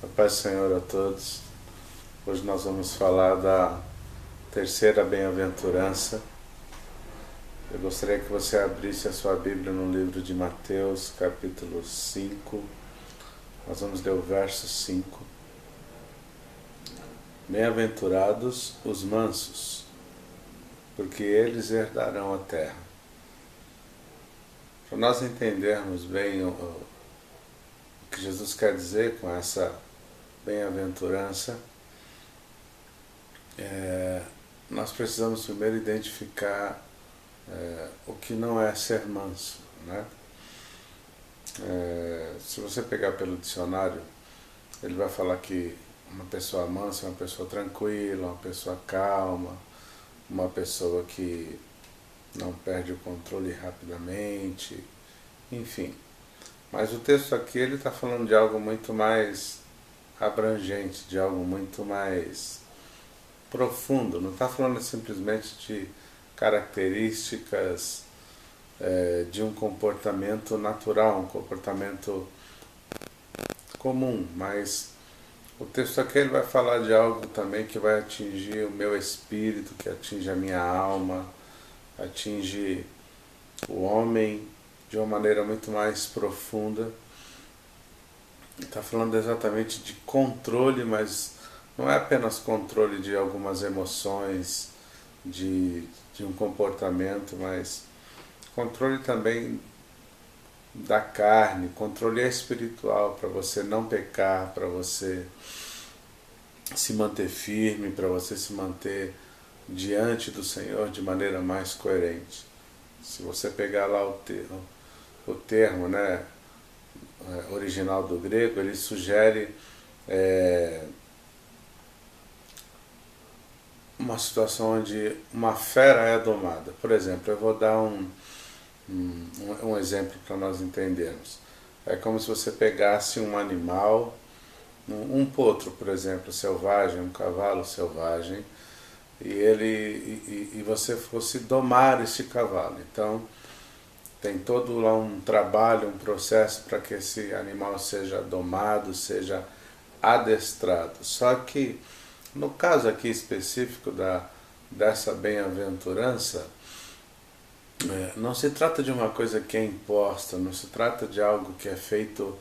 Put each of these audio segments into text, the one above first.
A paz do Senhor a todos. Hoje nós vamos falar da terceira bem-aventurança. Eu gostaria que você abrisse a sua Bíblia no livro de Mateus, capítulo 5. Nós vamos ler o verso 5. Bem-aventurados os mansos, porque eles herdarão a terra. Para nós entendermos bem o que Jesus quer dizer com essa bem-aventurança, nós precisamos primeiro identificar o que não é ser manso, né? Se você pegar pelo dicionário, ele vai falar que uma pessoa mansa é uma pessoa tranquila, uma pessoa calma, uma pessoa que não perde o controle rapidamente, enfim. Mas o texto aqui ele está falando de algo muito mais abrangente, de algo muito mais profundo. Não está falando simplesmente de características de um comportamento natural, um comportamento comum, mas o texto aqui ele vai falar de algo também que vai atingir o meu espírito, que atinge a minha alma, atinge o homem de uma maneira muito mais profunda. Está falando exatamente de controle, mas não é apenas controle de algumas emoções, de um comportamento, mas controle também da carne, controle espiritual, para você não pecar, para você se manter firme, para você se manter diante do Senhor de maneira mais coerente. Se você pegar lá o termo, né, original do grego, ele sugere uma situação onde uma fera é domada. Por exemplo, eu vou dar um exemplo para nós entendermos. É como se você pegasse um animal, um potro, por exemplo, selvagem, um cavalo selvagem, e você fosse domar esse cavalo. Então, tem todo lá um trabalho, um processo para que esse animal seja domado, seja adestrado. Só que, no caso aqui específico dessa bem-aventurança, não se trata de uma coisa que é imposta, não se trata de algo que é feito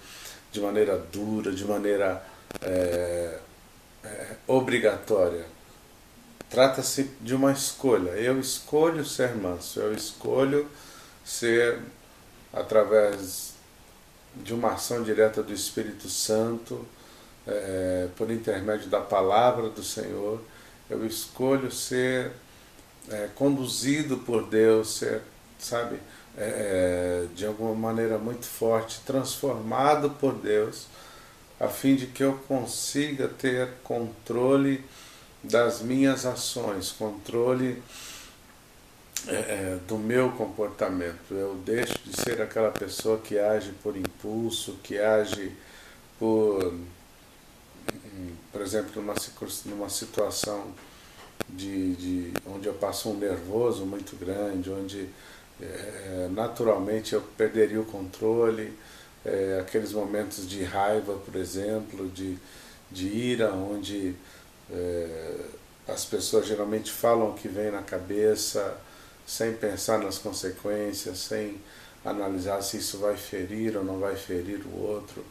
de maneira dura, de maneira obrigatória. Trata-se de uma escolha. Eu escolho ser manso, eu escolho ser, através de uma ação direta do Espírito Santo, por intermédio da palavra do Senhor, eu escolho ser conduzido por Deus, ser, sabe, de alguma maneira muito forte, transformado por Deus, a fim de que eu consiga ter controle das minhas ações, controle do meu comportamento. Eu deixo de ser aquela pessoa que age por impulso, que age por exemplo, numa situação onde eu passo um nervoso muito grande, onde naturalmente eu perderia o controle, aqueles momentos de raiva, por exemplo, de ira, onde as pessoas geralmente falam o que vem na cabeça, sem pensar nas consequências, sem analisar se isso vai ferir ou não vai ferir o outro.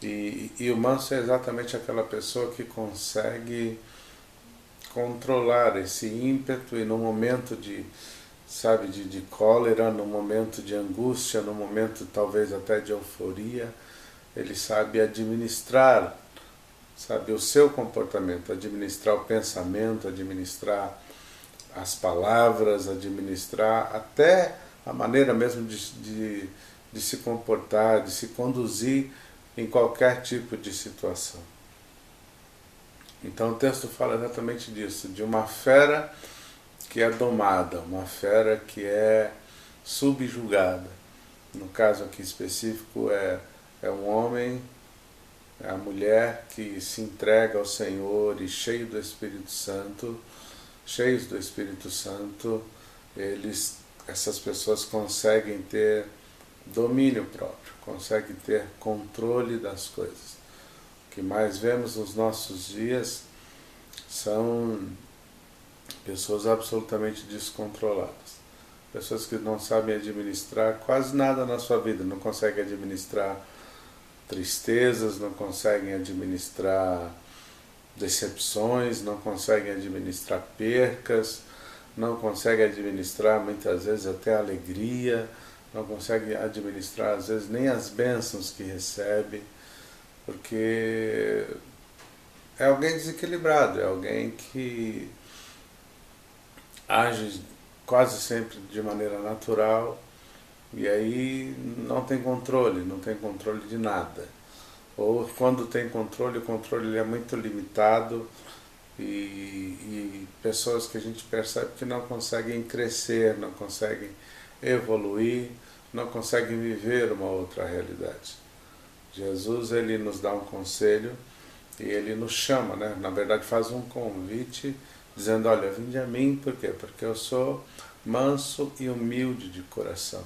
E o manso é exatamente aquela pessoa que consegue controlar esse ímpeto e no momento de cólera, no momento de angústia, no momento talvez até de euforia, ele sabe administrar, o seu comportamento, administrar o pensamento, administrar as palavras, administrar até a maneira mesmo de se comportar, de se conduzir em qualquer tipo de situação. Então o texto fala exatamente disso, de uma fera que é domada, uma fera que é subjugada. No caso aqui específico é um homem, é a mulher que se entrega ao Senhor e cheios do Espírito Santo, essas pessoas conseguem ter domínio próprio, conseguem ter controle das coisas. que mais vemos nos nossos dias são pessoas absolutamente descontroladas. Pessoas que não sabem administrar quase nada na sua vida, não conseguem administrar tristezas, não conseguem administrar decepções, não conseguem administrar percas, não conseguem administrar muitas vezes até a alegria, não conseguem administrar às vezes nem as bênçãos que recebe, porque é alguém desequilibrado, é alguém que age quase sempre de maneira natural e aí não tem controle de nada. Ou quando tem controle, o controle é muito limitado e pessoas que a gente percebe que não conseguem crescer, não conseguem evoluir, não conseguem viver uma outra realidade. Jesus, ele nos dá um conselho e ele nos chama, né? Na verdade faz um convite dizendo, olha, vinde a mim, por quê? Porque eu sou manso e humilde de coração.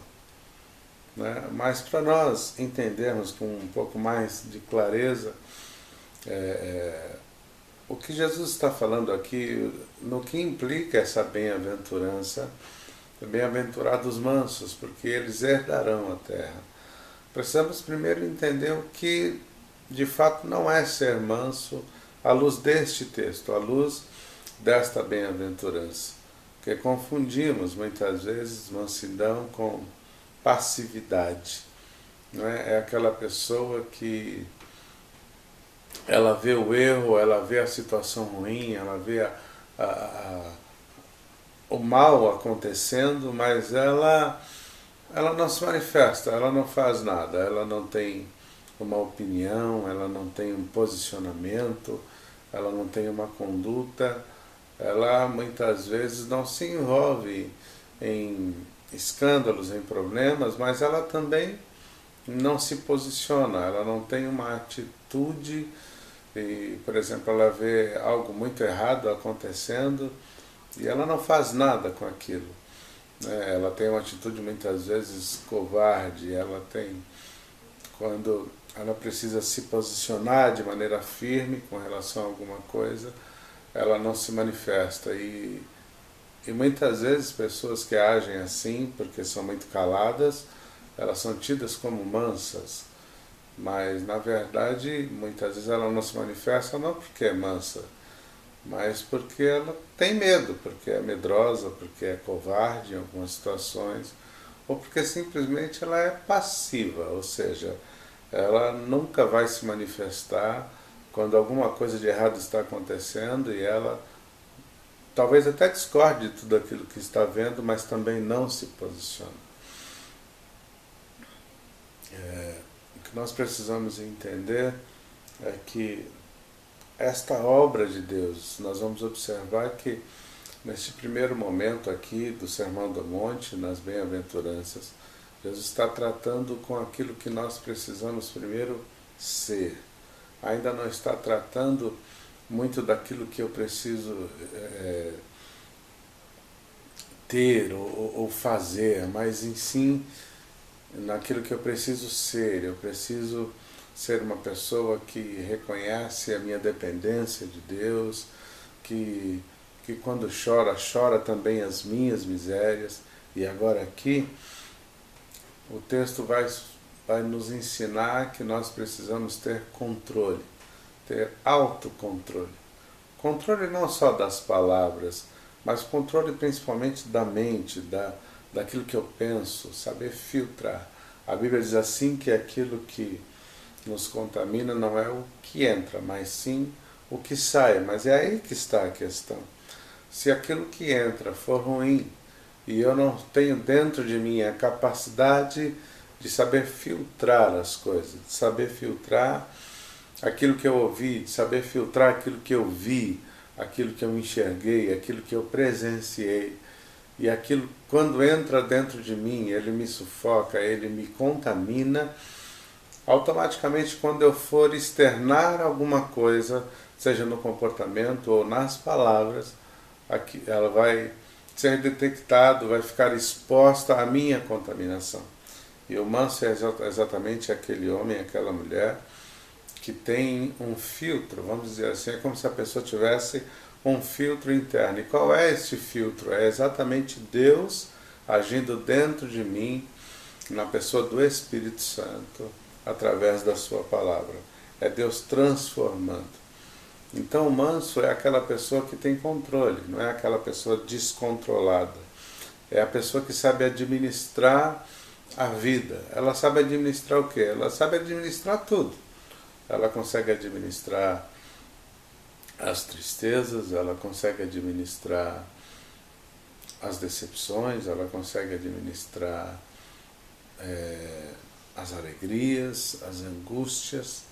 Né? Mas para nós entendermos com um pouco mais de clareza o que Jesus está falando aqui, no que implica essa bem-aventurança, bem-aventurados mansos, porque eles herdarão a terra. Precisamos primeiro entender o que de fato não é ser manso à luz deste texto, à luz desta bem-aventurança. Porque confundimos muitas vezes mansidão com passividade. Não é? É aquela pessoa que ela vê o erro, ela vê a situação ruim, ela vê o mal acontecendo, mas ela não se manifesta, ela não faz nada, ela não tem uma opinião, ela não tem um posicionamento, ela não tem uma conduta, ela muitas vezes não se envolve em escândalos, em problemas, mas ela também não se posiciona, ela não tem uma atitude, e, por exemplo, ela vê algo muito errado acontecendo e ela não faz nada com aquilo. Ela tem uma atitude muitas vezes covarde, ela tem, quando ela precisa se posicionar de maneira firme com relação a alguma coisa, ela não se manifesta. E muitas vezes pessoas que agem assim, porque são muito caladas, elas são tidas como mansas, mas na verdade muitas vezes ela não se manifesta não porque é mansa, mas porque ela tem medo, porque é medrosa, porque é covarde em algumas situações, ou porque simplesmente ela é passiva, ou seja, ela nunca vai se manifestar quando alguma coisa de errado está acontecendo e ela talvez até discorde de tudo aquilo que está vendo, mas também não se posiciona. O que nós precisamos entender é que esta obra de Deus, nós vamos observar que neste primeiro momento aqui do Sermão do Monte, nas bem-aventuranças, Jesus está tratando com aquilo que nós precisamos primeiro ser. Ainda não está tratando muito daquilo que eu preciso ter ou fazer, mas em sim naquilo que eu preciso ser. Eu preciso ser uma pessoa que reconhece a minha dependência de Deus, que quando chora, chora também as minhas misérias. E agora aqui, o texto vai nos ensinar que nós precisamos ter controle, ter autocontrole. Controle não só das palavras, mas controle principalmente da mente, daquilo que eu penso, saber filtrar. A Bíblia diz assim que aquilo que nos contamina não é o que entra, mas sim o que sai. Mas é aí que está a questão. Se aquilo que entra for ruim e eu não tenho dentro de mim a capacidade de saber filtrar as coisas, de saber filtrar aquilo que eu ouvi, de saber filtrar aquilo que eu vi, aquilo que eu enxerguei, aquilo que eu presenciei, e aquilo, quando entra dentro de mim, ele me sufoca, ele me contamina, automaticamente quando eu for externar alguma coisa, seja no comportamento ou nas palavras, aqui, ela vai ser detectada, vai ficar exposta à minha contaminação. E o manso é exatamente aquele homem, aquela mulher, que tem um filtro, vamos dizer assim, é como se a pessoa tivesse um filtro interno. E qual é esse filtro? É exatamente Deus agindo dentro de mim, na pessoa do Espírito Santo, através da sua palavra. É Deus transformando. Então o manso é aquela pessoa que tem controle, não é aquela pessoa descontrolada. É a pessoa que sabe administrar a vida. Ela sabe administrar o quê? Ela sabe administrar tudo. Ela consegue administrar as tristezas, ela consegue administrar as decepções, ela consegue administrar as alegrias, as angústias,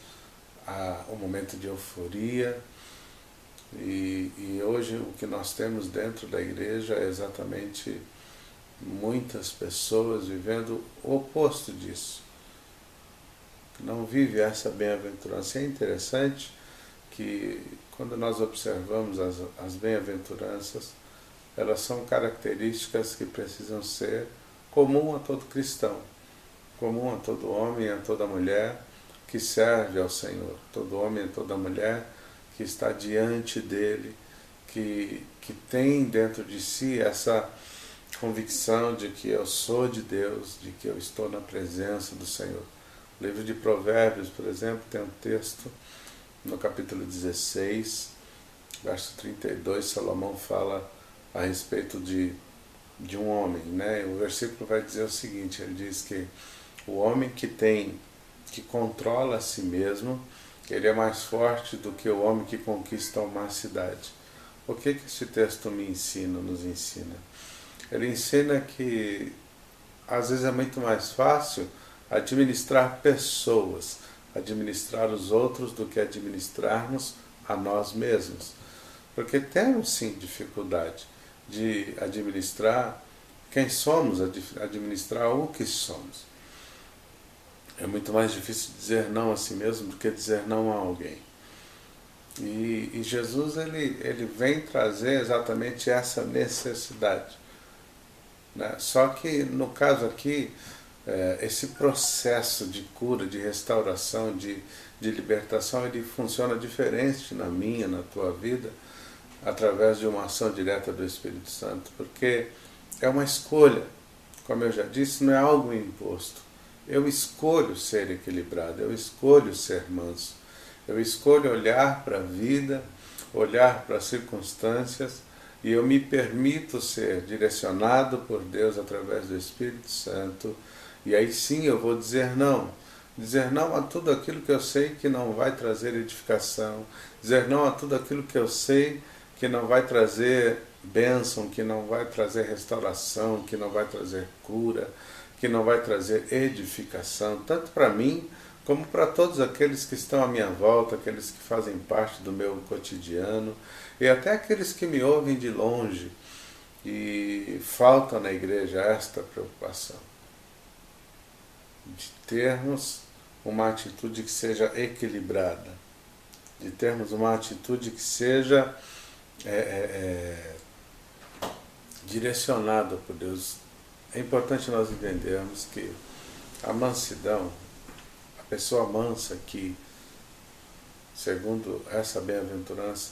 o momento de euforia. E hoje o que nós temos dentro da igreja é exatamente muitas pessoas vivendo o oposto disso. Não vive essa bem-aventurança. É interessante que quando nós observamos as bem-aventuranças, elas são características que precisam ser comum a todo cristão, comum a todo homem e a toda mulher que serve ao Senhor, todo homem e toda mulher que está diante dele, que tem dentro de si essa convicção de que eu sou de Deus, de que eu estou na presença do Senhor. O livro de Provérbios, por exemplo, tem um texto no capítulo 16, verso 32, Salomão fala a respeito de um homem, né? O versículo vai dizer o seguinte, ele diz que o homem que controla a si mesmo, ele é mais forte do que o homem que conquista uma cidade. O que esse texto nos ensina? Ele ensina que às vezes é muito mais fácil administrar pessoas, administrar os outros, do que administrarmos a nós mesmos. Porque temos sim dificuldade de administrar quem somos, administrar o que somos. É muito mais difícil dizer não a si mesmo do que dizer não a alguém. E Jesus ele vem trazer exatamente essa necessidade. Né? Só que no caso aqui, esse processo de cura, de restauração, de libertação, ele funciona diferente na minha, na tua vida, através de uma ação direta do Espírito Santo, porque é uma escolha. Como eu já disse, não é algo imposto. Eu escolho ser equilibrado, eu escolho ser manso, eu escolho olhar para a vida, olhar para as circunstâncias, e eu me permito ser direcionado por Deus através do Espírito Santo, e aí sim eu vou dizer não a tudo aquilo que eu sei que não vai trazer edificação, dizer não a tudo aquilo que eu sei que não vai trazer bênção, que não vai trazer restauração, que não vai trazer cura, que não vai trazer edificação, tanto para mim como para todos aqueles que estão à minha volta, aqueles que fazem parte do meu cotidiano, e até aqueles que me ouvem de longe. E falta na igreja esta preocupação, de termos uma atitude que seja equilibrada, de termos uma atitude que seja direcionada por Deus. É importante nós entendermos que a mansidão, a pessoa mansa que, segundo essa bem-aventurança,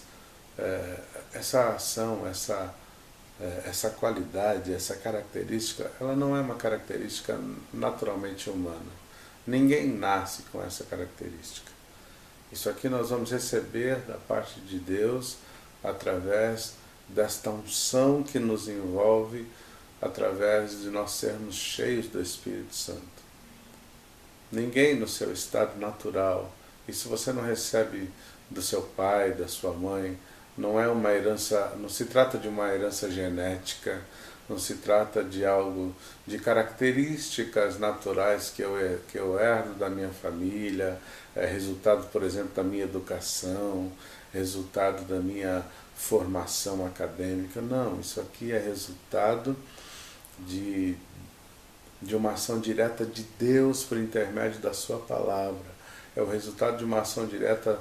essa ação, essa qualidade, essa característica, ela não é uma característica naturalmente humana. Ninguém nasce com essa característica. Isso aqui nós vamos receber da parte de Deus através desta unção que nos envolve, através de nós sermos cheios do Espírito Santo. Ninguém no seu estado natural, e se você não recebe do seu pai, da sua mãe, não é uma herança, não se trata de uma herança genética, não se trata de algo, de características naturais que eu herdo da minha família, resultado, por exemplo, da minha educação, resultado da minha formação acadêmica. Não, isso aqui é resultado de uma ação direta de Deus por intermédio da sua palavra. É o resultado de uma ação direta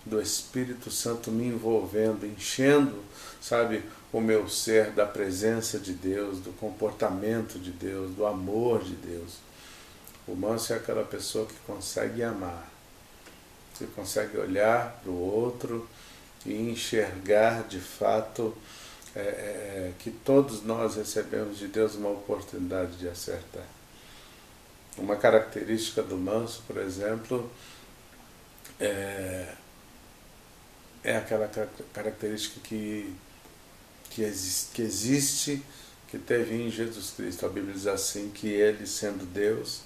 do Espírito Santo me envolvendo, enchendo, sabe, o meu ser da presença de Deus, do comportamento de Deus, do amor de Deus. O manso é aquela pessoa que consegue amar você consegue olhar para o outro e enxergar de fato que todos nós recebemos de Deus uma oportunidade de acertar. Uma característica do manso, por exemplo, é aquela característica que existe, que teve em Jesus Cristo. A Bíblia diz assim, que ele, sendo Deus,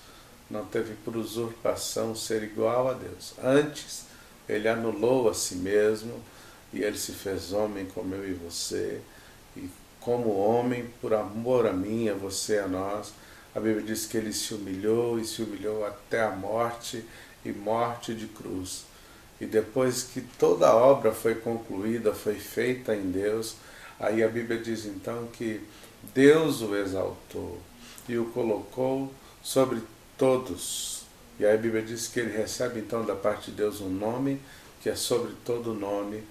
não teve por usurpação ser igual a Deus. Antes, ele anulou a si mesmo e ele se fez homem como eu e você. E como homem, por amor a mim, a você, a nós, a Bíblia diz que ele se humilhou e se humilhou até a morte e morte de cruz. E depois que toda a obra foi concluída, foi feita em Deus, aí a Bíblia diz então que Deus o exaltou e o colocou sobre todos. E aí a Bíblia diz que ele recebe então da parte de Deus um nome que é sobre todo nome,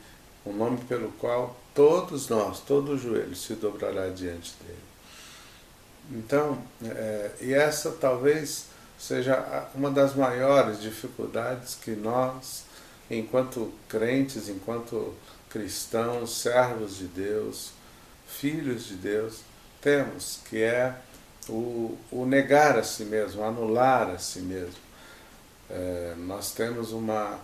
um nome pelo qual todos nós, todo o joelho se dobrará diante dele. Então, e essa talvez seja uma das maiores dificuldades que nós, enquanto crentes, enquanto cristãos, servos de Deus, filhos de Deus, temos, que é o negar a si mesmo, anular a si mesmo. Nós temos uma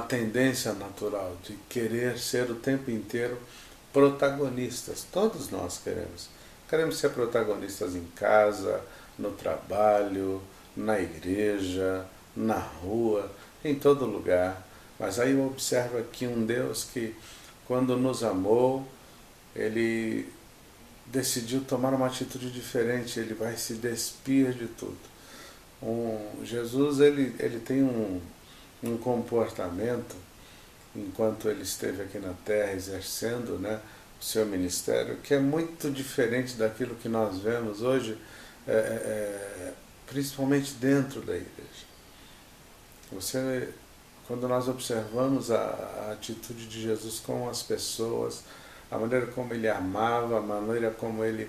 tendência natural de querer ser o tempo inteiro protagonistas. Todos nós queremos. Queremos ser protagonistas em casa, no trabalho, na igreja, na rua, em todo lugar. Mas aí eu observo aqui um Deus que, quando nos amou, ele decidiu tomar uma atitude diferente, ele vai se despir de tudo. Jesus ele tem um comportamento, enquanto ele esteve aqui na Terra exercendo, né, o seu ministério, que é muito diferente daquilo que nós vemos hoje, principalmente dentro da igreja. Quando nós observamos a atitude de Jesus com as pessoas, a maneira como ele amava, a maneira como ele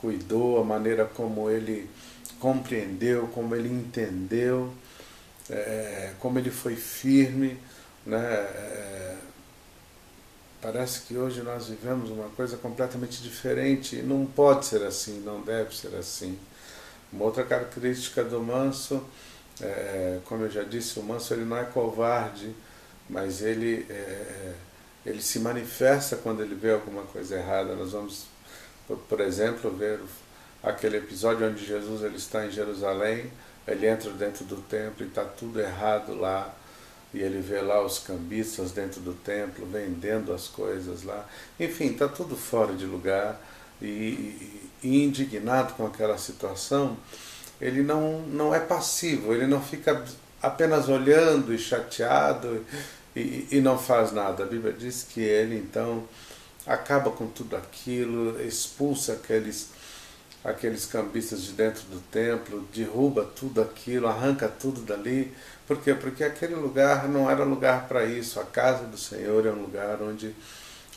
cuidou, a maneira como ele compreendeu, como ele entendeu, como ele foi firme, né? Parece que hoje nós vivemos uma coisa completamente diferente e não pode ser assim, não deve ser assim. Uma outra característica do manso, como eu já disse, o manso ele não é covarde, mas ele se manifesta quando ele vê alguma coisa errada. Nós vamos, por exemplo, ver aquele episódio onde Jesus ele está em Jerusalém, ele entra dentro do templo e está tudo errado lá, e ele vê lá os cambistas dentro do templo vendendo as coisas lá, enfim, está tudo fora de lugar, e indignado com aquela situação, ele não é passivo, ele não fica apenas olhando e chateado e não faz nada. A Bíblia diz que ele então acaba com tudo aquilo, expulsa aqueles cambistas de dentro do templo, derruba tudo aquilo, arranca tudo dali. Por quê? Porque aquele lugar não era lugar para isso. A casa do Senhor é um lugar onde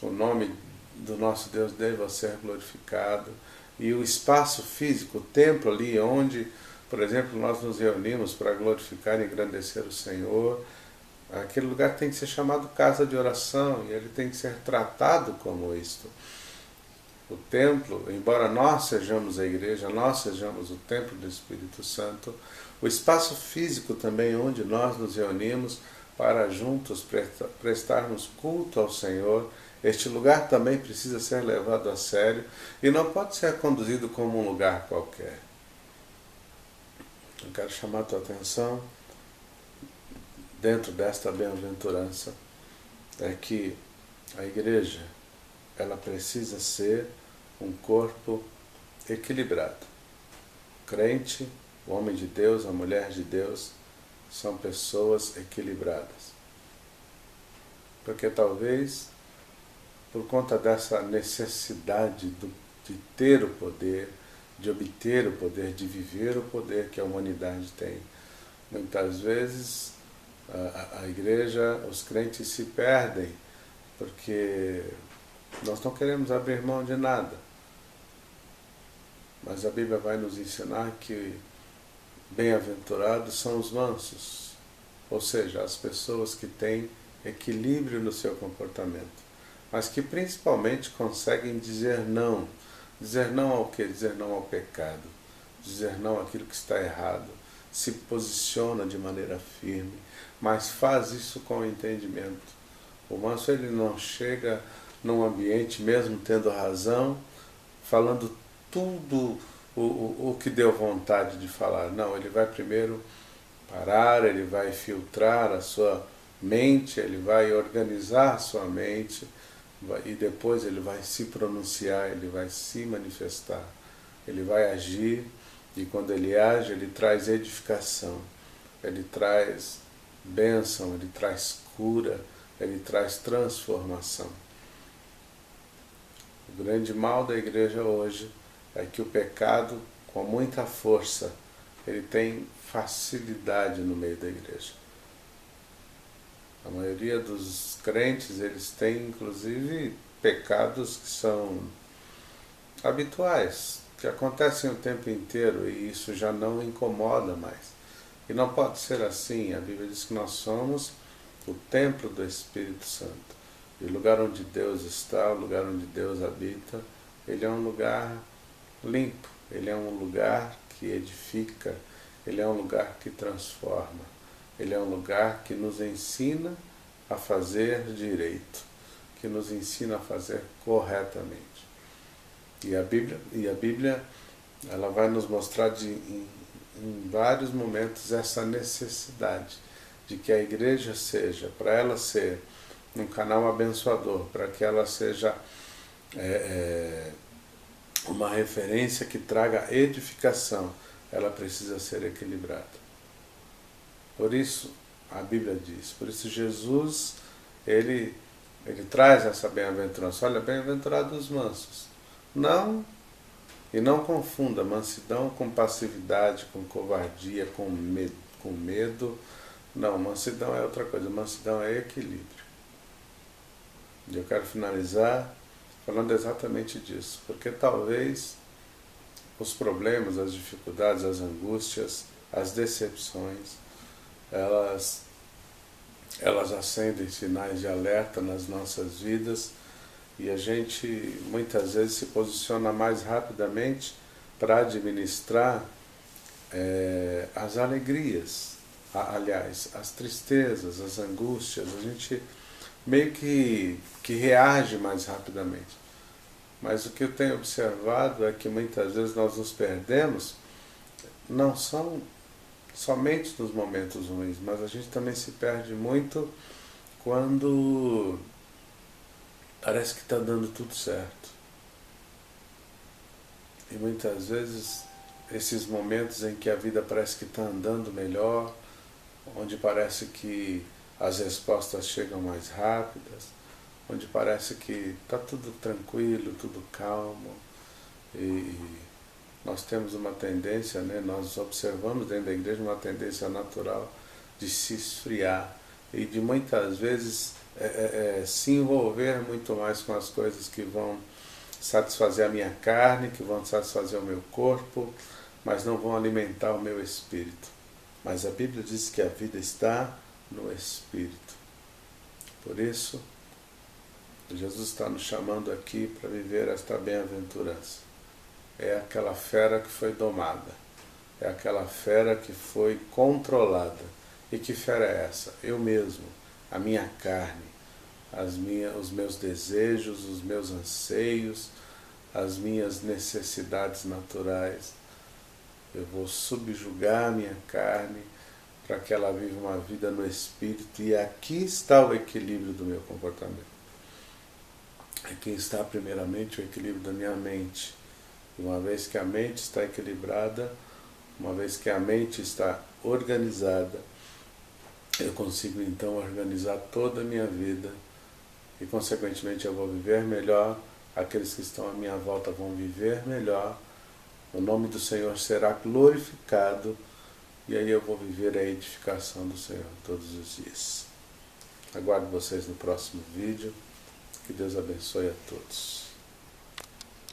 o nome do nosso Deus deve ser glorificado. E o espaço físico, o templo ali onde, por exemplo, nós nos reunimos para glorificar e engrandecer o Senhor, aquele lugar tem que ser chamado casa de oração e ele tem que ser tratado como isto. O templo, embora nós sejamos a igreja, nós sejamos o templo do Espírito Santo, o espaço físico também onde nós nos reunimos para juntos prestarmos culto ao Senhor, este lugar também precisa ser levado a sério e não pode ser conduzido como um lugar qualquer. Eu quero chamar a tua atenção dentro desta bem-aventurança, é que a igreja ela precisa ser um corpo equilibrado. O crente, o homem de Deus, a mulher de Deus, são pessoas equilibradas. Porque talvez, por conta dessa necessidade de ter o poder, de obter o poder, de viver o poder que a humanidade tem, muitas vezes a igreja, os crentes se perdem, porque nós não queremos abrir mão de nada. Mas a Bíblia vai nos ensinar que bem-aventurados são os mansos, ou seja, as pessoas que têm equilíbrio no seu comportamento, mas que principalmente conseguem dizer não. Dizer não ao quê? Dizer não ao pecado, dizer não àquilo que está errado, se posiciona de maneira firme, mas faz isso com entendimento. O manso, ele não chega num ambiente, mesmo tendo razão, falando tudo o que deu vontade de falar. Não, ele vai primeiro parar, ele vai filtrar a sua mente, ele vai organizar a sua mente, e depois ele vai se pronunciar, ele vai se manifestar, ele vai agir, e quando ele age, ele traz edificação, ele traz bênção, ele traz cura, ele traz transformação. O grande mal da igreja hoje é que o pecado, com muita força, ele tem facilidade no meio da igreja. A maioria dos crentes, eles têm inclusive pecados que são habituais, que acontecem o tempo inteiro, e isso já não incomoda mais. E não pode ser assim. A Bíblia diz que nós somos o templo do Espírito Santo. E o lugar onde Deus está, o lugar onde Deus habita, ele é um lugar limpo, ele é um lugar que edifica, ele é um lugar que transforma. Ele é um lugar que nos ensina a fazer direito, que nos ensina a fazer corretamente. E a Bíblia ela vai nos mostrar em vários momentos essa necessidade de que a igreja seja, para ela ser um canal abençoador, para que ela seja uma referência que traga edificação, ela precisa ser equilibrada. Por isso, a Bíblia diz, por isso Jesus, ele traz essa bem-aventurança. Olha, bem-aventurados os mansos. Não, e não confunda mansidão com passividade, com covardia, com medo. Não, mansidão é outra coisa, mansidão é equilíbrio. E eu quero finalizar falando exatamente disso, porque talvez os problemas, as dificuldades, as angústias, as decepções, elas acendem sinais de alerta nas nossas vidas, e a gente muitas vezes se posiciona mais rapidamente para administrar as alegrias, aliás, as tristezas, as angústias. A gente meio que reage mais rapidamente. Mas o que eu tenho observado é que muitas vezes nós nos perdemos, não são somente nos momentos ruins, mas a gente também se perde muito quando parece que está dando tudo certo. E muitas vezes esses momentos em que a vida parece que está andando melhor, onde parece que as respostas chegam mais rápidas, onde parece que está tudo tranquilo, tudo calmo, e nós temos uma tendência, nós observamos dentro da igreja uma tendência natural de se esfriar e de muitas vezes se envolver muito mais com as coisas que vão satisfazer a minha carne, que vão satisfazer o meu corpo, mas não vão alimentar o meu espírito. Mas a Bíblia diz que a vida está no espírito. Por isso, Jesus está nos chamando aqui para viver esta bem-aventurança. É aquela fera que foi domada, é aquela fera que foi controlada. E que fera é essa? Eu mesmo, a minha carne, os meus desejos, os meus anseios, as minhas necessidades naturais. Eu vou subjugar a minha carne para que ela viva uma vida no Espírito, e aqui está o equilíbrio do meu comportamento. Aqui está primeiramente o equilíbrio da minha mente. E uma vez que a mente está equilibrada, uma vez que a mente está organizada, eu consigo então organizar toda a minha vida e consequentemente eu vou viver melhor, aqueles que estão à minha volta vão viver melhor, o nome do Senhor será glorificado, e aí eu vou viver a edificação do Senhor todos os dias. Aguardo vocês no próximo vídeo. Que Deus abençoe a todos.